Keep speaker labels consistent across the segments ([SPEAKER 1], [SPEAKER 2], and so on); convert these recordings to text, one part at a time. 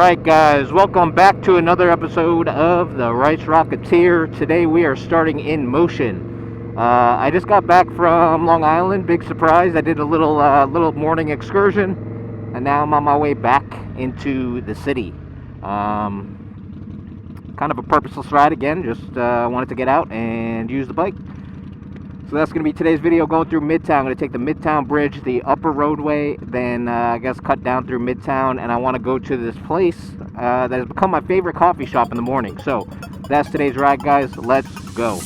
[SPEAKER 1] Alright guys, welcome back to another episode of the Rice Rocketeer. Today we are starting in motion. I just got back from Long Island, big surprise. I did a little morning excursion, and now I'm on my way back into the city. Kind of a purposeless ride again, just wanted to get out and use the bike. So that's going to be today's video, going through Midtown. I'm going to take the Midtown Bridge, the upper roadway, then I guess cut down through Midtown, and I want to go to this place that has become my favorite coffee shop in the morning. So that's today's ride, guys. Let's go.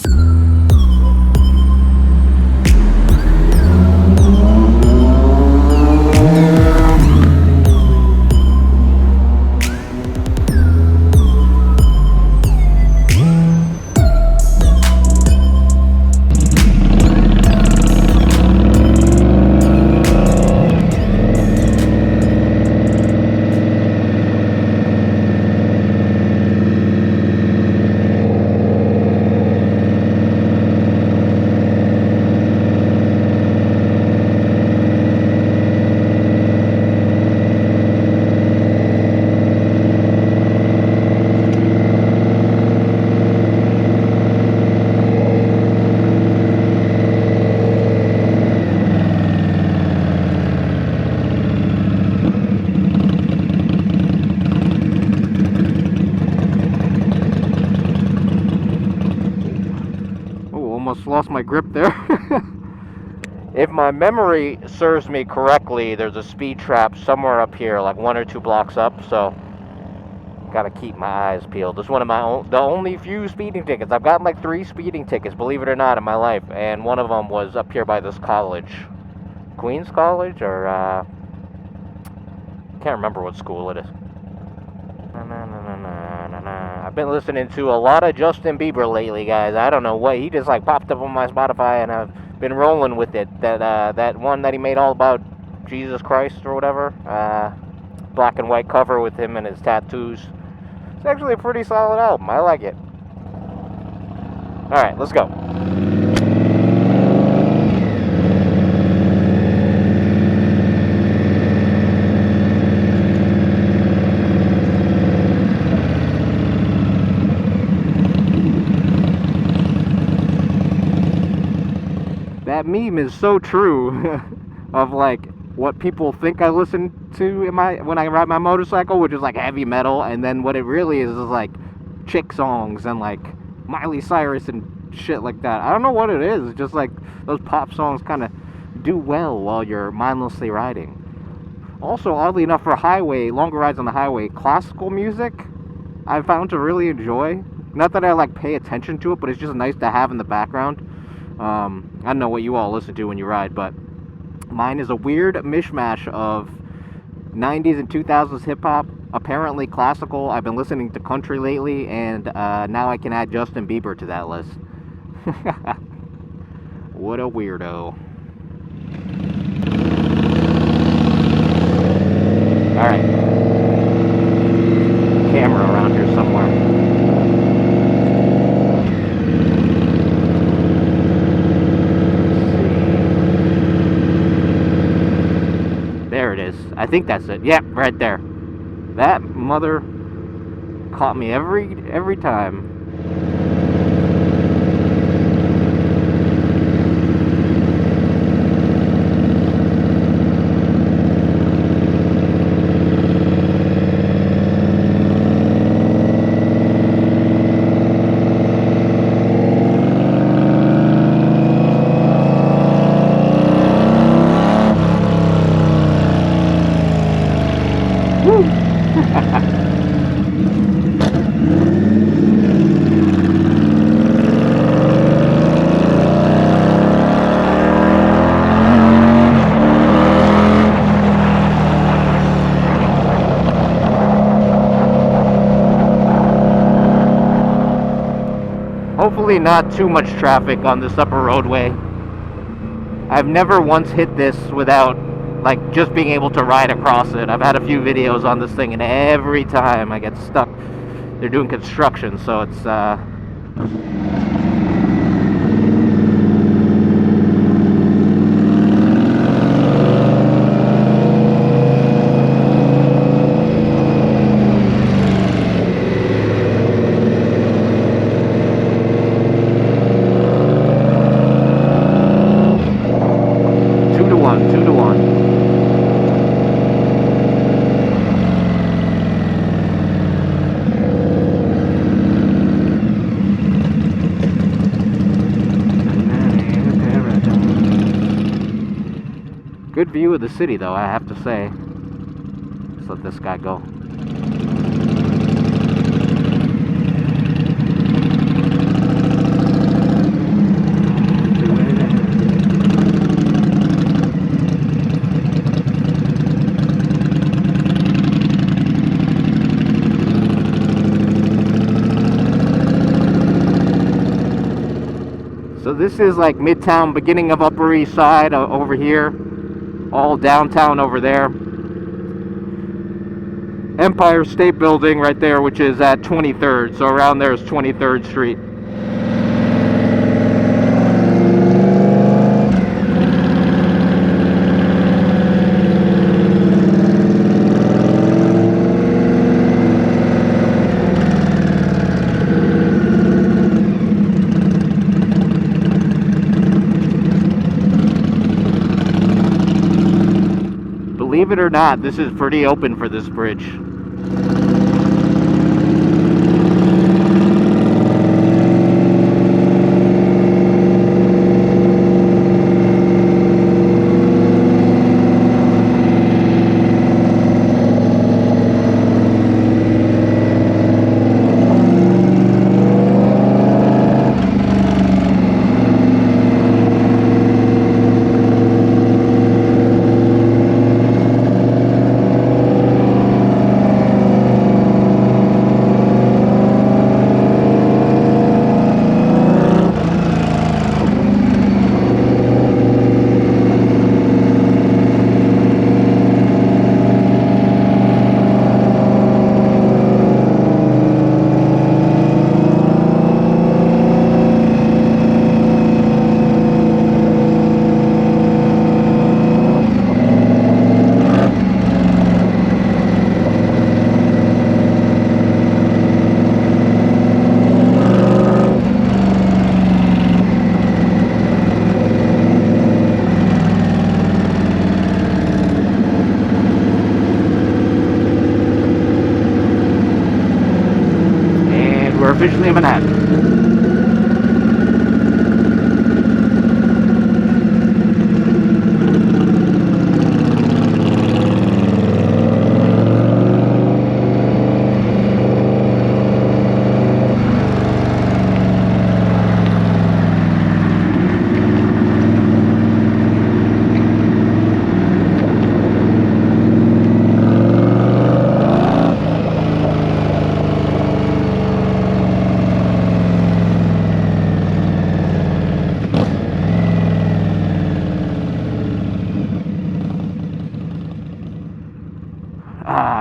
[SPEAKER 1] Almost lost my grip there. If my memory serves me correctly, there's a speed trap somewhere up here, like 1 or 2 blocks up, so gotta keep my eyes peeled. This is one of the only few speeding tickets. I've gotten like 3 speeding tickets, believe it or not, in my life, and one of them was up here by this college. Queens College, or can't remember what school it is. I've been listening to a lot of Justin Bieber lately, guys. I don't know what, he just like popped up on my Spotify, and I've been rolling with it. That one that he made all about Jesus Christ or whatever, black and white cover with him and his tattoos. It's actually a pretty solid album. I like it. All right, let's go. That meme is so true of like what people think I listen to when I ride my motorcycle, which is like heavy metal, and then what it really is like chick songs and like Miley Cyrus and shit like that. I don't know what it is. It's just like those pop songs kind of do well while you're mindlessly riding. Also, oddly enough, for longer rides on the highway, classical music I've found to really enjoy. Not that I like pay attention to it, but it's just nice to have in the background. I don't know what you all listen to when you ride, but mine is a weird mishmash of 90s and 2000s hip-hop, apparently classical. I've been listening to country lately, and now I can add Justin Bieber to that list. What a weirdo. Alright. Camera around here somewhere. There it is. I think that's it. Yep, right there. That mother caught me every time. Hopefully not too much traffic on this upper roadway. I've never once hit this without like just being able to ride across it. I've had a few videos on this thing, and every time I get stuck. They're doing construction, so it's Good view of the city, though, I have to say. Let's let this guy go. So this is like Midtown, beginning of Upper East Side over here. All downtown over there. Empire State Building right there, which is at 23rd. So around there is 23rd Street. Believe it or not, this is pretty open for this bridge. Officially in Manhattan.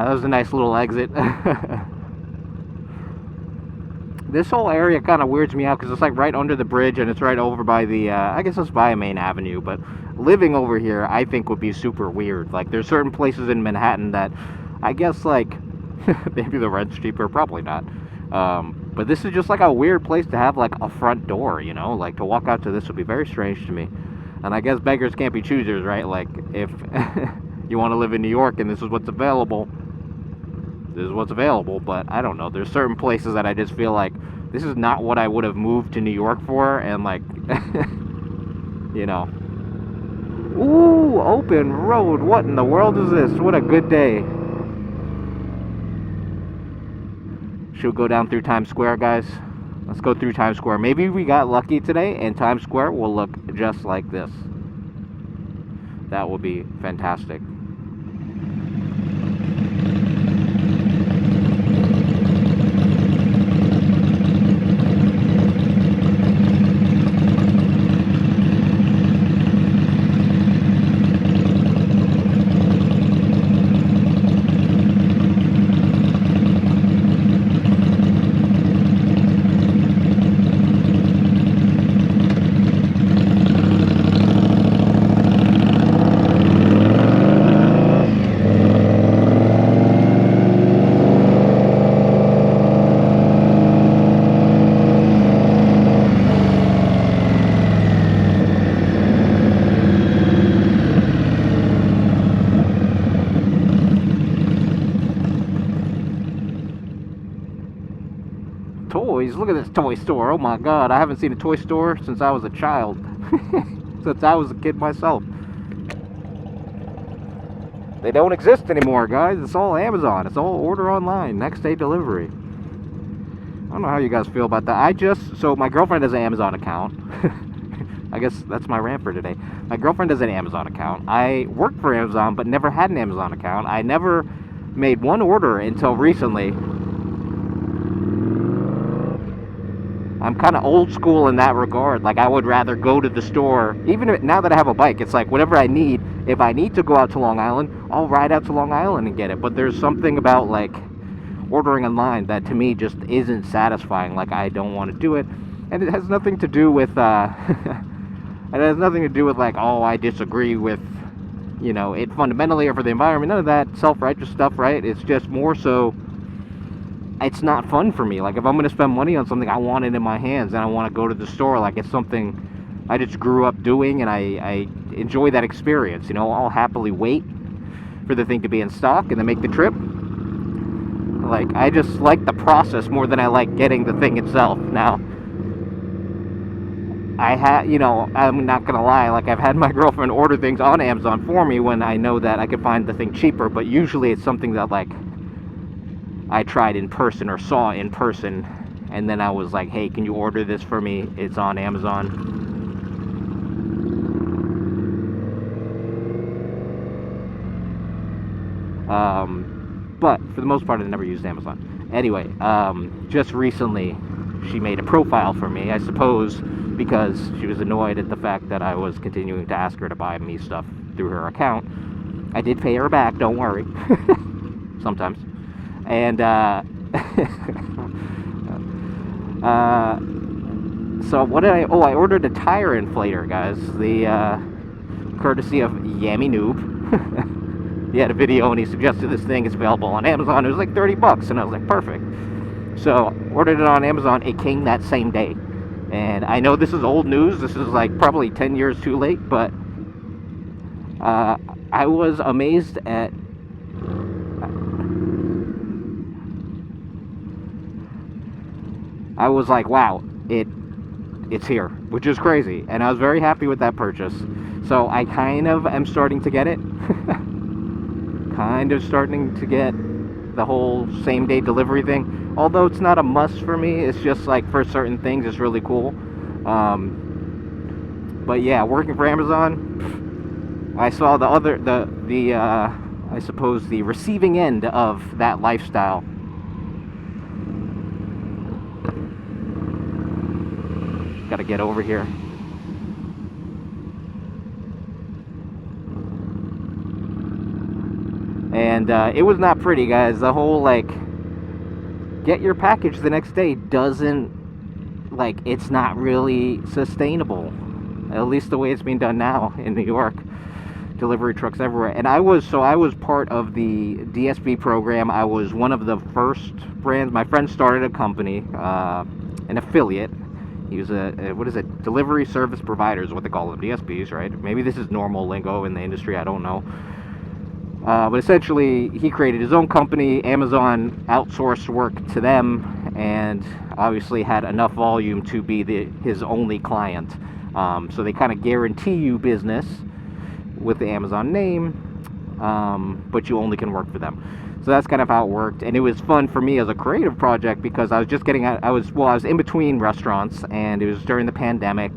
[SPEAKER 1] That was a nice little exit. This whole area kind of weirds me out because it's like right under the bridge and it's right over by the, I guess it's by Main Avenue, but living over here I think would be super weird. Like there's certain places in Manhattan that I guess like, maybe the rent's cheaper, probably not. But this is just like a weird place to have like a front door, you know, like to walk out to this would be very strange to me. And I guess beggars can't be choosers, right? Like if you want to live in New York and this is what's available, this is what's available. But I don't know, there's certain places that I just feel like this is not what I would have moved to New York for, and like you know, ooh, open road, what in the world is this? What a good day. Should we go down through Times Square, guys? Let's go through Times Square. Maybe we got lucky today and Times Square will look just like this. That will be fantastic. Toys, look at this toy store. Oh my god, I haven't seen a toy store since I was a child. Since I was a kid myself. They don't exist anymore, guys. It's all Amazon. It's all order online, next day delivery. I don't know how you guys feel about that. So my girlfriend has an Amazon account. I guess that's my rant for today. My girlfriend has an Amazon account. I worked for Amazon, but never had an Amazon account. I never made one order until recently. I'm kind of old school in that regard. Like, I would rather go to the store. Even now that I have a bike, it's like whatever I need. If I need to go out to Long Island, I'll ride out to Long Island and get it. But there's something about, like, ordering online that to me just isn't satisfying. Like, I don't want to do it. And it has nothing to do with, it has nothing to do with, like, oh, I disagree with, you know, it fundamentally or for the environment. None of that self-righteous stuff, right? It's just more so, it's not fun for me. Like, if I'm going to spend money on something, I want it in my hands, and I want to go to the store. Like, it's something I just grew up doing, and I enjoy that experience. You know, I'll happily wait for the thing to be in stock and then make the trip. Like, I just like the process more than I like getting the thing itself. Now, you know, I'm not gonna lie, like, I've had my girlfriend order things on Amazon for me when I know that I could find the thing cheaper, but usually it's something that, like, I tried in person or saw in person, and then I was like, hey, can you order this for me? It's on Amazon. But for the most part, I never used Amazon. Anyway, just recently, she made a profile for me, I suppose, because she was annoyed at the fact that I was continuing to ask her to buy me stuff through her account. I did pay her back, don't worry. Sometimes. And, so what did I ordered a tire inflator, guys. The, courtesy of Yammy Noob. He had a video and he suggested this thing. It's available on Amazon. It was like $30, and I was like, perfect. So, ordered it on Amazon. It came that same day. And I know this is old news. This is like probably 10 years too late, but I was amazed at I was like, wow, it's here, which is crazy. And I was very happy with that purchase. So I kind of am starting to get it. Kind of starting to get the whole same day delivery thing. Although it's not a must for me. It's just like for certain things, it's really cool. But yeah, working for Amazon, I saw I suppose the receiving end of that lifestyle. Gotta get over here. And it was not pretty, guys. The whole, like, get your package the next day doesn't, like, it's not really sustainable. At least the way it's being done now in New York. Delivery trucks everywhere. And I was part of the DSB program. I was one of the first brands. My friend started a company, an affiliate. He was delivery service provider is what they call them, DSPs, right? Maybe this is normal lingo in the industry, I don't know. But essentially, he created his own company. Amazon outsourced work to them, and obviously had enough volume to be his only client. So they kind of guarantee you business with the Amazon name, but you only can work for them. So that's kind of how it worked, and it was fun for me as a creative project because I was just getting out. I was in between restaurants, and it was during the pandemic,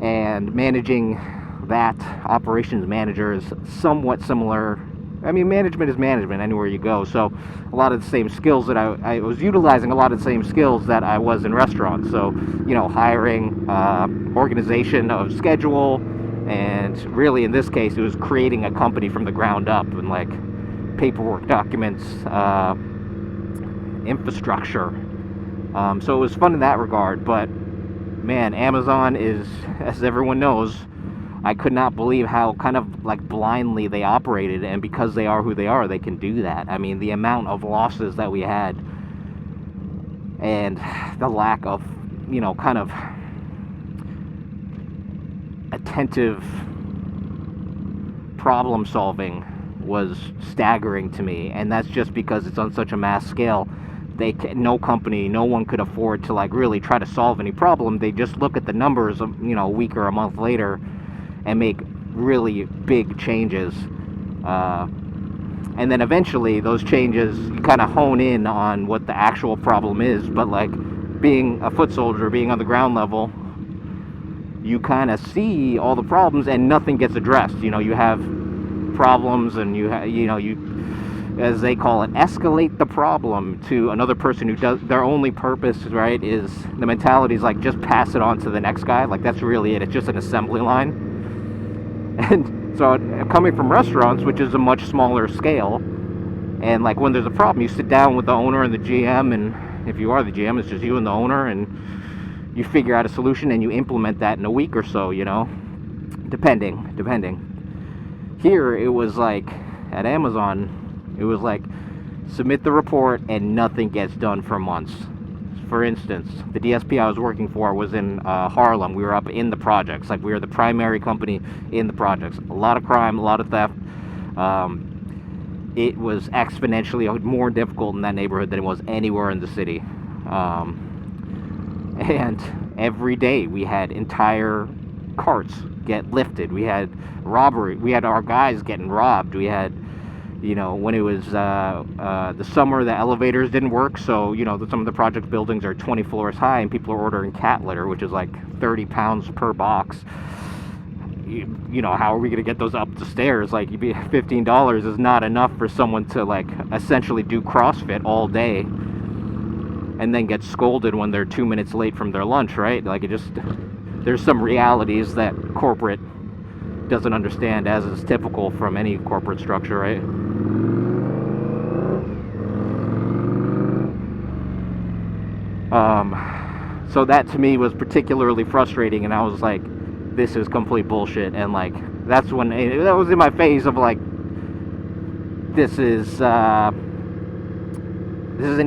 [SPEAKER 1] and managing that operations manager is somewhat similar. I mean, management is management anywhere you go. So a lot of the same skills that I was utilizing, a lot of the same skills that I was in restaurants. So, you know, hiring, organization of schedule, and really in this case, it was creating a company from the ground up, and like paperwork, documents, infrastructure. So it was fun in that regard. But man, Amazon is, as everyone knows, I could not believe how kind of like blindly they operated, and because they are who they are, they can do that. I mean, the amount of losses that we had, and the lack of, you know, kind of attentive problem solving was staggering to me. And that's just because it's on such a mass scale. No company, no one could afford to like really try to solve any problem. They just look at the numbers, you know, a week or a month later, and make really big changes. And then eventually those changes, you kind of hone in on what the actual problem is. But like being a foot soldier, being on the ground level, you kind of see all the problems and nothing gets addressed. You know, you have problems and you as they call it, escalate the problem to another person who does, their only purpose, right, is, the mentality is like, just pass it on to the next guy. Like, that's really it. It's just an assembly line. And so coming from restaurants, which is a much smaller scale, and like when there's a problem, you sit down with the owner and the GM, and if you are the GM, it's just you and the owner, and you figure out a solution and you implement that in a week or so, you know, depending. Here it was like, at Amazon, it was like, submit the report and nothing gets done for months. For instance, the DSP I was working for was in Harlem. We were up in the projects. Like, we were the primary company in the projects. A lot of crime, a lot of theft. It was exponentially more difficult in that neighborhood than it was anywhere in the city. And every day we had entire carts get lifted. We had robbery. We had our guys getting robbed. We had, you know, when it was the summer, the elevators didn't work, so, you know, some of the project buildings are 20 floors high, and people are ordering cat litter, which is like 30 pounds per box. You know, how are we going to get those up the stairs? Like, $15 is not enough for someone to, like, essentially do CrossFit all day and then get scolded when they're 2 minutes late from their lunch, right? Like, it just, there's some realities that corporate doesn't understand, as is typical from any corporate structure, right? So that to me was particularly frustrating, and I was like, this is complete bullshit. And like, that's when that was in my phase of like, this is an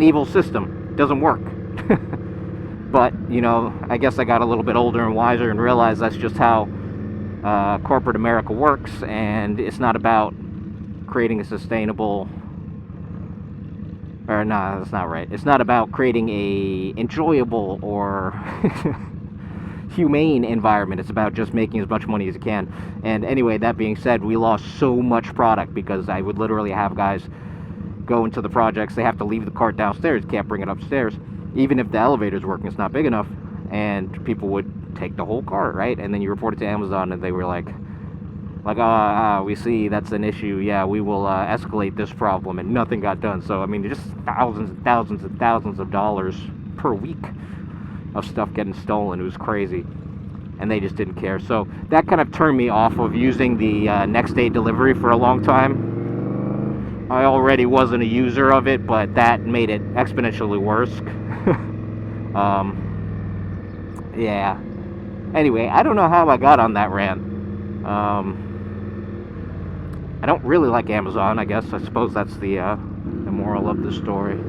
[SPEAKER 1] evil system. It doesn't work. But, you know, I guess I got a little bit older and wiser and realized that's just how corporate America works, and it's not about creating a sustainable, or no, that's not right. It's not about creating a enjoyable or humane environment. It's about just making as much money as you can. And anyway, that being said, we lost so much product because I would literally have guys go into the projects. They have to leave the cart downstairs, can't bring it upstairs. Even if the elevator's working, it's not big enough, and people would take the whole cart, right? And then you report it to Amazon, and they were like, we see that's an issue. Yeah, we will escalate this problem, and nothing got done. So I mean, just thousands and thousands and thousands of dollars per week of stuff getting stolen. It was crazy, and they just didn't care. So that kind of turned me off of using the next day delivery for a long time. I already wasn't a user of it, but that made it exponentially worse. Yeah. Anyway, I don't know how I got on that rant. I don't really like Amazon, I guess. I suppose that's the moral of the story.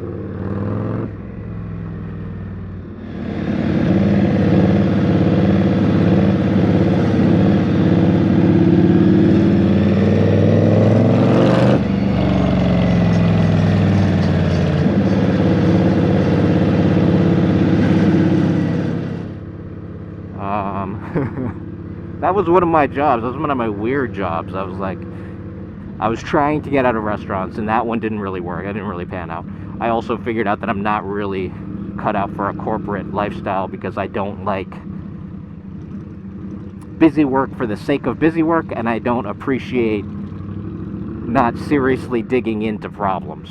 [SPEAKER 1] That was one of my jobs. That was one of my weird jobs. I was trying to get out of restaurants, and that one didn't really work. I didn't really pan out. I also figured out that I'm not really cut out for a corporate lifestyle because I don't like busy work for the sake of busy work, and I don't appreciate not seriously digging into problems.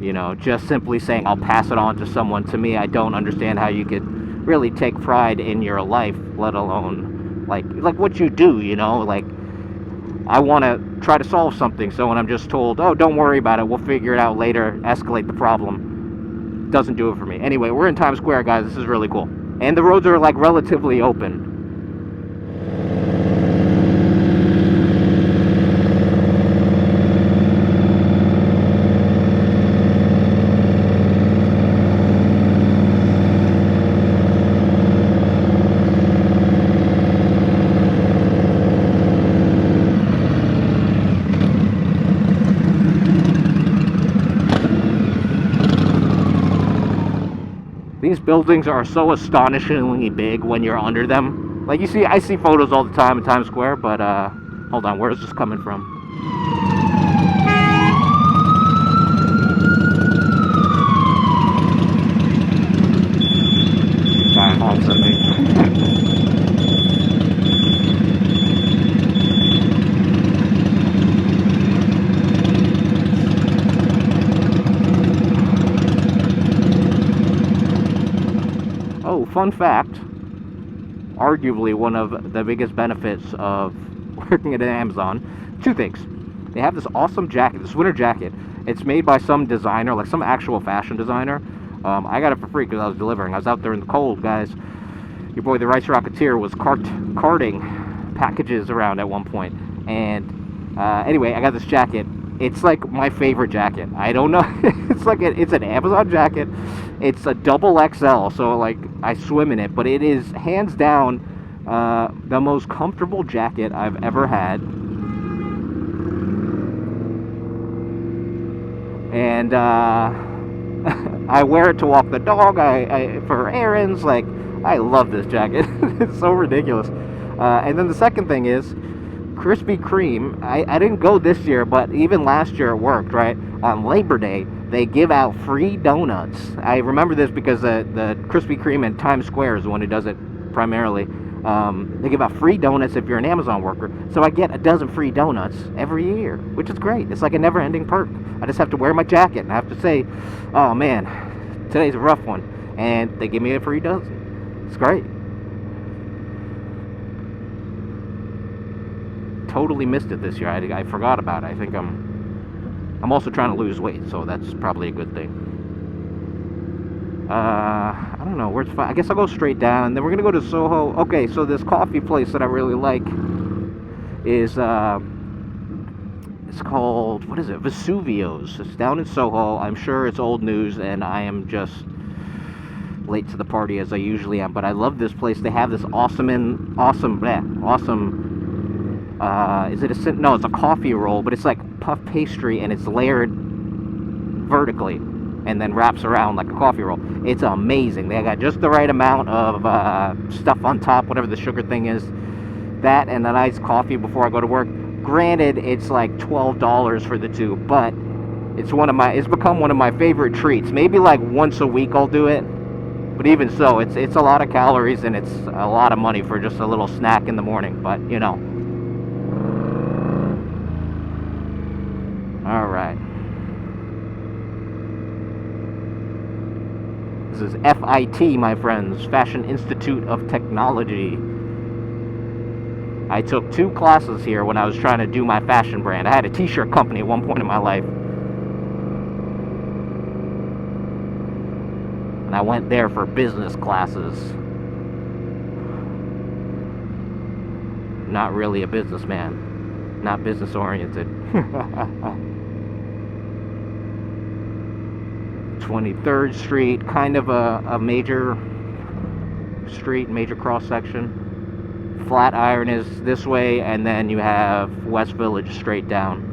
[SPEAKER 1] You know, just simply saying I'll pass it on to someone. To me, I don't understand how you could really take pride in your life, let alone like what you do, you know. Like, I want to try to solve something, so when I'm just told, oh, don't worry about it, we'll figure it out later, escalate the problem, doesn't do it for me. Anyway, we're in Times Square, guys. This is really cool, and the roads are like relatively open. These buildings are so astonishingly big when you're under them. Like, I see photos all the time in Times Square, but hold on, where is this coming from? Guy honks at me. Oh, fun fact. Arguably one of the biggest benefits of working at Amazon. Two things. They have this awesome jacket, this winter jacket. It's made by some designer, like some actual fashion designer. I got it for free because I was delivering. I was out there in the cold, guys. Your boy, the Rice Rocketeer, was carting packages around at one point. And anyway, I got this jacket. It's like my favorite jacket. I don't know. It's an Amazon jacket. It's a double XL, so like I swim in it. But it is hands down the most comfortable jacket I've ever had. And I wear it to walk the dog. I for errands. Like, I love this jacket. It's so ridiculous. And then the second thing is Krispy Kreme. I didn't go this year, but even last year it worked, right? On Labor Day, they give out free donuts. I remember this because the Krispy Kreme in Times Square is the one who does it primarily. They give out free donuts if you're an Amazon worker. So I get a dozen free donuts every year, which is great. It's like a never-ending perk. I just have to wear my jacket, and I have to say, oh man, today's a rough one. And they give me a free dozen. It's great. Totally missed it this year. I forgot about it. I think I'm also trying to lose weight, so that's probably a good thing. I don't know where's fun. I guess I'll go straight down. Then we're gonna go to Soho. Okay, so this coffee place that I really like is it's called, what is it? Vesuvio's. It's down in Soho. I'm sure it's old news, and I am just late to the party as I usually am. But I love this place. They have this awesome. Is it a no? It's a coffee roll, but it's like puff pastry, and it's layered vertically, and then wraps around like a coffee roll. It's amazing. They got just the right amount of stuff on top, whatever the sugar thing is. That and a nice coffee before I go to work. Granted, it's like $12 for the two, but it's become one of my favorite treats. Maybe like once a week I'll do it, but even so, it's a lot of calories and it's a lot of money for just a little snack in the morning. But you know. All right. This is FIT, my friends, Fashion Institute of Technology. I took 2 classes here when I was trying to do my fashion brand. I had a t-shirt company at one point in my life. And I went there for business classes. Not really a businessman. Not business oriented. 23rd Street, kind of a major street, major cross section. Flatiron is this way, and then you have West Village straight down.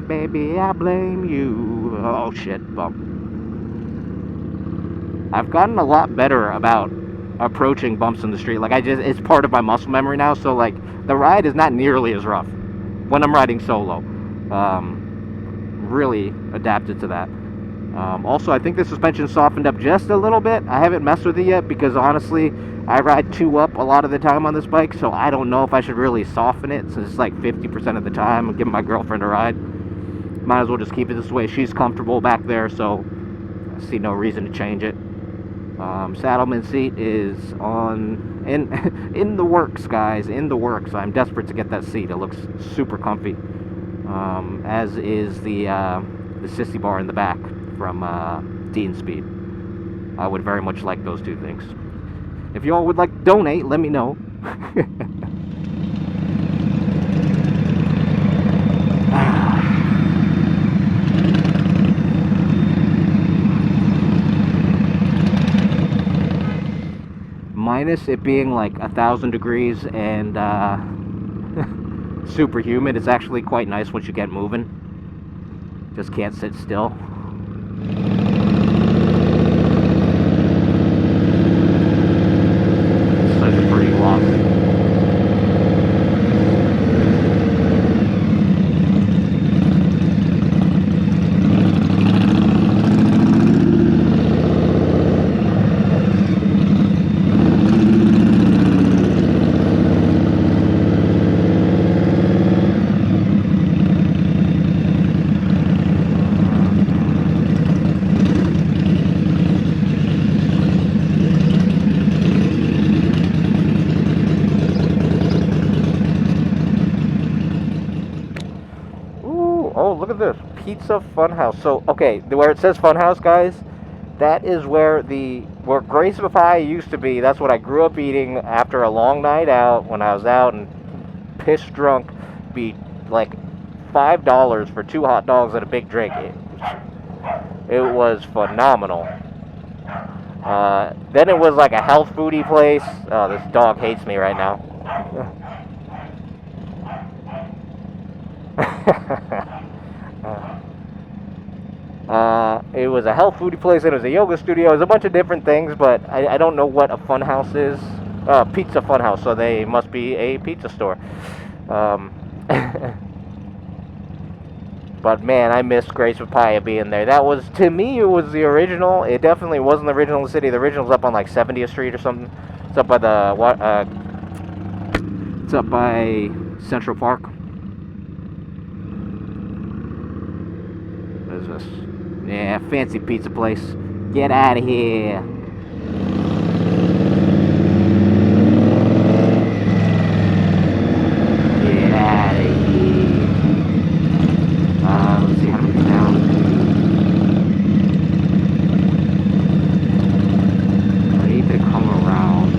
[SPEAKER 1] Baby, I blame you. Oh shit, bump. I've gotten a lot better about approaching bumps in the street. Like, it's part of my muscle memory now, so like the ride is not nearly as rough when I'm riding solo. Really adapted to that. Also, I think the suspension softened up just a little bit. I haven't messed with it yet because honestly, I ride 2 up a lot of the time on this bike, so I don't know if I should really soften it since it's like 50% of the time I'm giving my girlfriend a ride. Might as well just keep it this way. She's comfortable back there, so I see no reason to change it. Saddleman seat is in the works, guys. In the works. I'm desperate to get that seat. It looks super comfy. As is the sissy bar in the back from Dean Speed. I would very much like those 2 things. If y'all would like to donate, let me know. minus it being like 1,000 degrees and super humid, it's actually quite nice once you get moving. Just can't sit still. Such a pretty walk. Oh, look at this. Pizza Funhouse. So, okay, where it says Funhouse, guys, that is where Grace Pie used to be. That's what I grew up eating after a long night out when I was out and pissed drunk. Be like $5 for 2 hot dogs and a big drink. It was phenomenal. Then it was like a health foodie place. Oh, this dog hates me right now. It was a health foodie place, and it was a yoga studio. It was a bunch of different things, but I don't know what a funhouse is. Pizza Funhouse, so they must be a pizza store. But man, I miss Grace Papaya being there. That was, to me, it was the original. It definitely wasn't the original in the city. The original's up on like 70th Street or something. It's up by it's up by Central Park. What is this? Yeah, fancy pizza place. Get out of here. Get out of here. Let's see, how do we get down? I need to come around.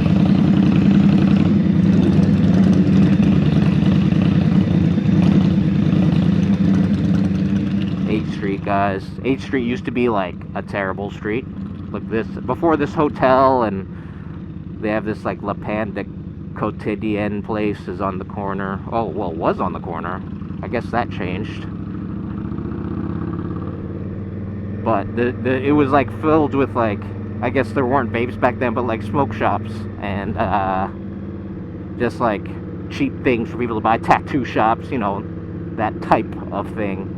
[SPEAKER 1] 8th Street, guys. 8th Street used to be like a terrible street. Look, this before this hotel, and they have this like Le Pan Quotidien place is on the corner. Oh, well, it was on the corner. I guess that changed. But it was like filled with like, I guess there weren't vapes back then, but like smoke shops and just like cheap things for people to buy, tattoo shops, you know, that type of thing.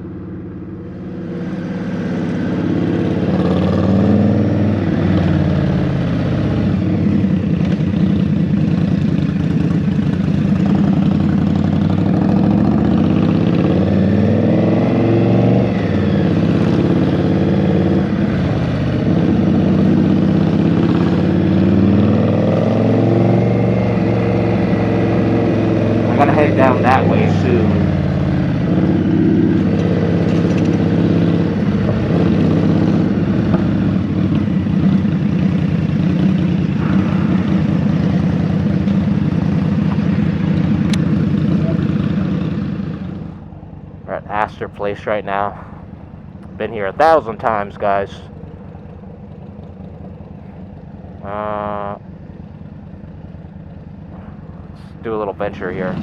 [SPEAKER 1] Head down that way soon. We're at Astor Place right now. Been here 1,000 times, guys. Let's do a little venture here.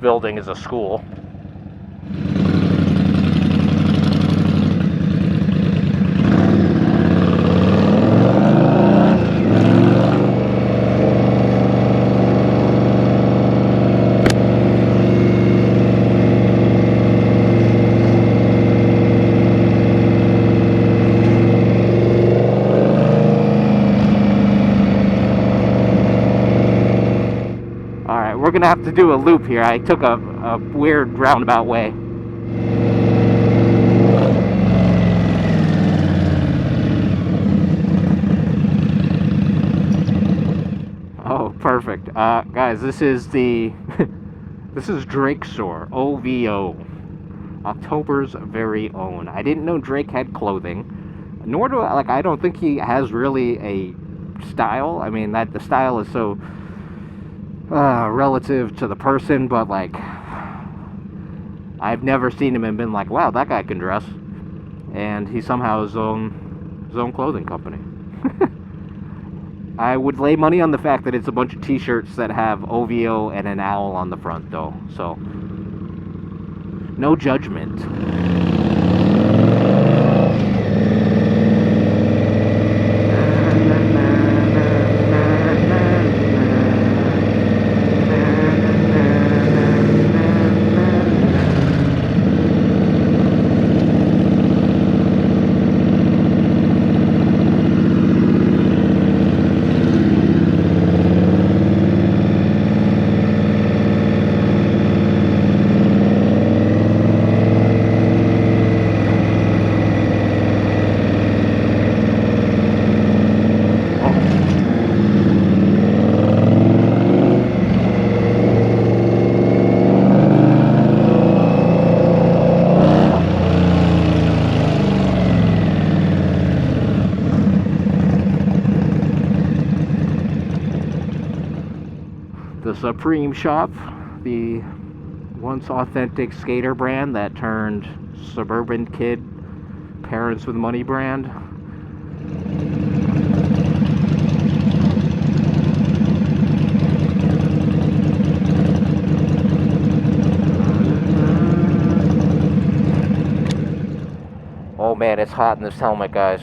[SPEAKER 1] Building is a school. we're gonna have to do a loop here. I took a weird roundabout way. Oh, perfect. Guys, this is the this is Drake's store, OVO, October's very own. I didn't know Drake had clothing, nor do I don't think he has really a style. I mean, that the style is so relative to the person, but like, I've never seen him and been like, wow, that guy can dress. And he somehow has his own clothing company. I would lay money on the fact that it's a bunch of t-shirts that have OVO and an owl on the front, though. So, no judgment. The Supreme Shop, the once authentic skater brand that turned suburban kid, parents with money brand. Oh man, it's hot in this helmet, guys.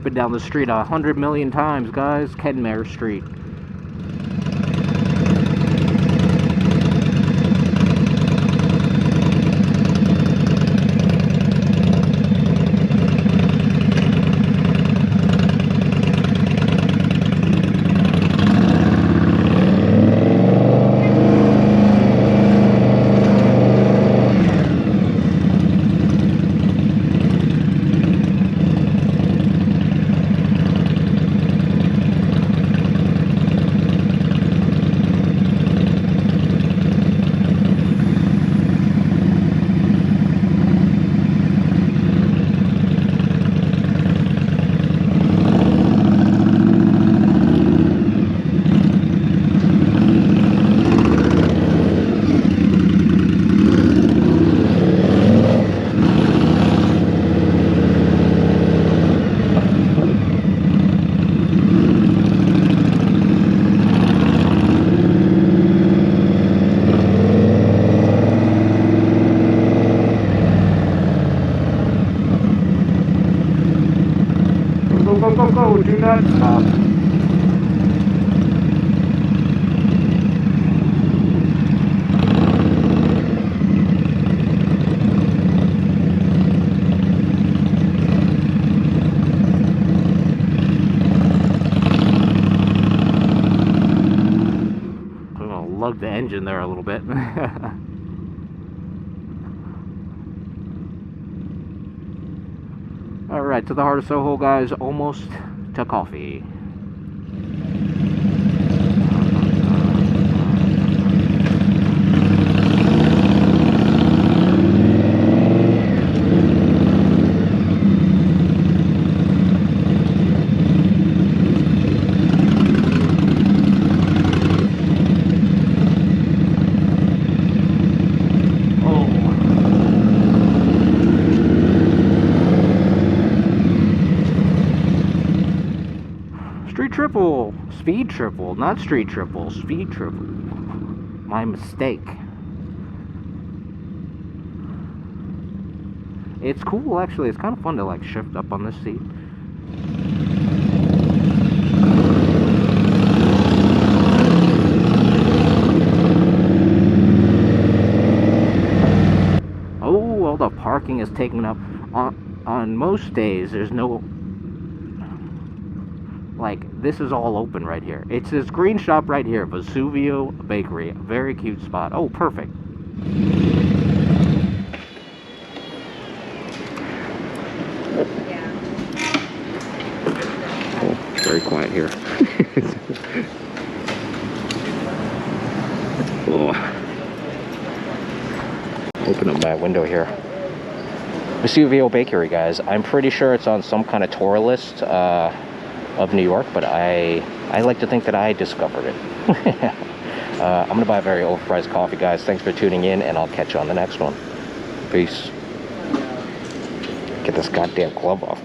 [SPEAKER 1] Been down the street 100 million times, guys. Kenmare Street. Go, do not stop. I'm gonna lug the engine there a little bit. Alright, to the heart of Soho, guys, almost to coffee. triple, speed triple, not street triple, speed triple. My mistake. It's cool, actually. It's kind of fun to like shift up on this seat. Oh, well, the parking is taken up. On most days, there's no, like, this is all open right here. It's this green shop right here, Vesuvio Bakery. Very cute spot. Oh, perfect. Oh, very quiet here. Oh. Open up my window here. Vesuvio Bakery, guys. I'm pretty sure it's on some kind of tour list of New York, but I like to think that I discovered it. I'm gonna buy a very overpriced coffee, guys. Thanks for tuning in, and I'll catch you on the next one. Peace. Get this goddamn glove off.